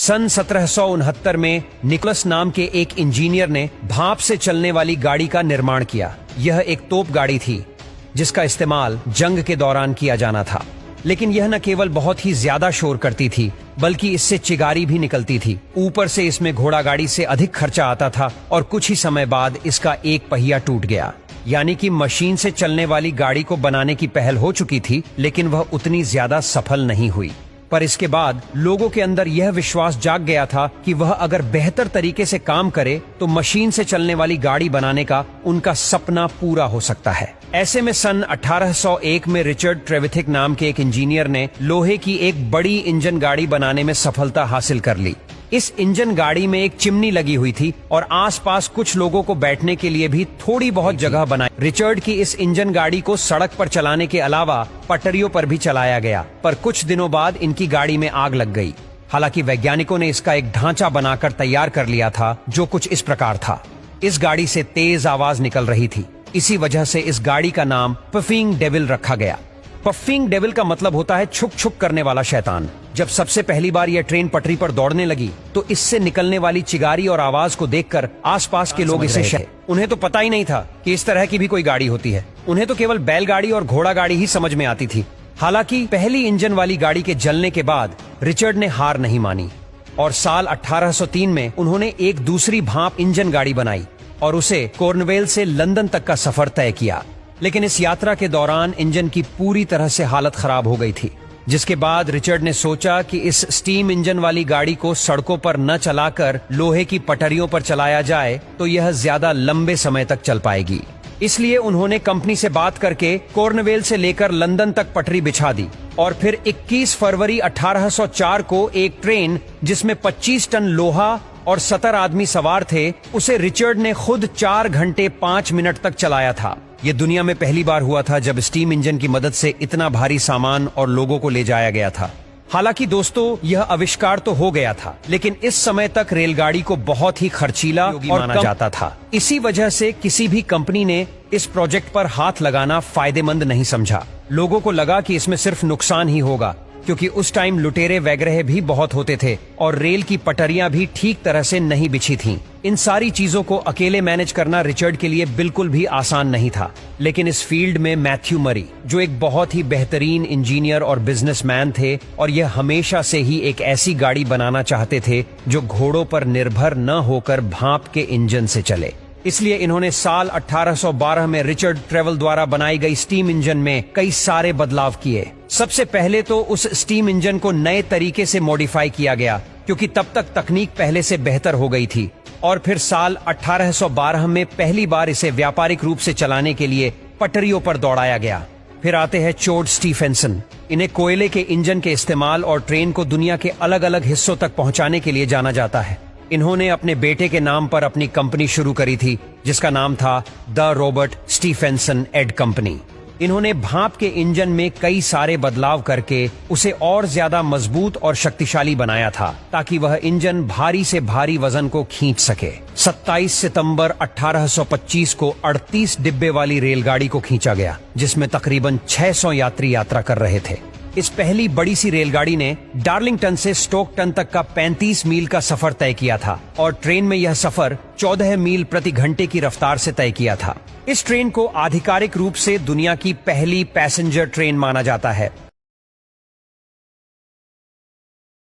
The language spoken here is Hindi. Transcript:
सन 1769 में निकोलस नाम के एक इंजीनियर ने भाप से चलने वाली गाड़ी का निर्माण किया। यह एक तोप गाड़ी थी जिसका इस्तेमाल जंग के दौरान किया जाना था। लेकिन यह न केवल बहुत ही ज्यादा शोर करती थी बल्कि इससे चिगारी भी निकलती थी। ऊपर से इसमें घोड़ा गाड़ी से अधिक खर्चा आता था और कुछ ही समय बाद इसका एक पहिया टूट गया। यानी कि मशीन से चलने वाली गाड़ी को बनाने की पहल हो चुकी थी, लेकिन वह उतनी ज्यादा सफल नहीं हुई। पर इसके बाद लोगों के अंदर यह विश्वास जाग गया था कि वह अगर बेहतर तरीके से काम करे तो मशीन से चलने वाली गाड़ी बनाने का उनका सपना पूरा हो सकता है। ऐसे में सन 1801 में रिचर्ड ट्रेविथिक नाम के एक इंजीनियर ने लोहे की एक बड़ी इंजन गाड़ी बनाने में सफलता हासिल कर ली। इस इंजन गाड़ी में एक चिमनी लगी हुई थी और आसपास कुछ लोगों को बैठने के लिए भी थोड़ी बहुत जगह बनाई। रिचर्ड की इस इंजन गाड़ी को सड़क पर चलाने के अलावा पटरियों पर भी चलाया गया, पर कुछ दिनों बाद इनकी गाड़ी में आग लग गई। हालांकि वैज्ञानिकों ने इसका एक ढांचा बनाकर तैयार कर लिया था जो कुछ इस प्रकार था। इस गाड़ी से तेज आवाज निकल रही थी। इसी वजह से इस गाड़ी का नाम पफिंग डेविल रखा गया। पफिंग डेविल का मतलब होता है छुक छुक करने वाला शैतान। जब सबसे पहली बार यह ट्रेन पटरी पर दौड़ने लगी तो इससे निकलने वाली चिगारी और आवाज को देखकर आसपास के लोग इसे उन्हें तो पता ही नहीं था कि इस तरह की भी कोई गाड़ी होती है। उन्हें तो केवल बैलगाड़ी और घोड़ा गाड़ी ही समझ में आती थी। हालांकि पहली इंजन वाली गाड़ी के जलने के बाद रिचर्ड ने हार नहीं मानी और साल 1803 में उन्होंने एक दूसरी भाप इंजन गाड़ी बनाई और उसे कॉर्नवेल से लंदन तक का सफर तय किया। लेकिन इस यात्रा के दौरान इंजन की पूरी तरह से हालत खराब हो गई थी, जिसके बाद रिचर्ड ने सोचा कि इस स्टीम इंजन वाली गाड़ी को सड़कों पर न चलाकर लोहे की पटरियों पर चलाया जाए तो यह ज्यादा लंबे समय तक चल पाएगी। इसलिए उन्होंने कंपनी से बात करके कॉर्नवेल से लेकर लंदन तक पटरी बिछा दी और फिर 21 फरवरी 1804 को एक ट्रेन जिसमें 25 टन लोहा और 70 आदमी सवार थे, उसे रिचर्ड ने खुद 4 घंटे 5 मिनट तक चलाया था। यह दुनिया में पहली बार हुआ था जब स्टीम इंजन की मदद से इतना भारी सामान और लोगों को ले जाया गया था। हालांकि दोस्तों, यह आविष्कार तो हो गया था, लेकिन इस समय तक रेलगाड़ी को बहुत ही खर्चीला और माना जाता था। इसी वजह से किसी भी कंपनी ने इस प्रोजेक्ट पर हाथ लगाना फायदेमंद नहीं समझा। लोगों को लगा कि इसमें सिर्फ नुकसान ही होगा, क्योंकि उस टाइम लुटेरे वगैरह भी बहुत होते थे और रेल की पटरियां भी ठीक तरह से नहीं बिछी थीं। इन सारी चीजों को अकेले मैनेज करना रिचर्ड के लिए बिल्कुल भी आसान नहीं था। लेकिन इस फील्ड में मैथ्यू मरी, जो एक बहुत ही बेहतरीन इंजीनियर और बिजनेसमैन थे, और यह हमेशा से ही एक ऐसी गाड़ी बनाना चाहते थे जो घोड़ों पर निर्भर न होकर भाप के इंजन से चले। इसलिए इन्होंने साल 1812 में रिचर्ड ट्रेवल द्वारा बनाई गई स्टीम इंजन में कई सारे बदलाव किए। सबसे पहले तो उस स्टीम इंजन को नए तरीके से मॉडिफाई किया गया, क्योंकि तब तक तकनीक पहले से बेहतर हो गई थी। और फिर साल 1812 में पहली बार इसे व्यापारिक रूप से चलाने के लिए पटरियों पर दौड़ाया गया। फिर आते हैं चोड स्टीफेंसन। इन्हें कोयले के इंजन के इस्तेमाल और ट्रेन को दुनिया के अलग अलग हिस्सों तक पहुंचाने के लिए जाना जाता है। इन्होंने अपने बेटे के नाम पर अपनी कंपनी शुरू करी थी, जिसका नाम था the Robert Stephenson and company. इन्होंने भाप के इंजन में कई सारे बदलाव करके उसे और ज्यादा मजबूत और शक्तिशाली बनाया था, ताकि वह इंजन भारी से भारी वजन को खींच सके। 27 सितंबर 1825 को 38 डिब्बे वाली रेलगाड़ी को खींचा गया, जिसमें तकरीबन 600 यात्री यात्रा कर रहे थे। इस पहली बड़ी सी रेलगाड़ी ने डार्लिंगटन से स्टोकटन तक का 35 मील का सफर तय किया था और ट्रेन में यह सफर 14 मील प्रति घंटे की रफ्तार से तय किया था। इस ट्रेन को आधिकारिक रूप से दुनिया की पहली पैसेंजर ट्रेन माना जाता है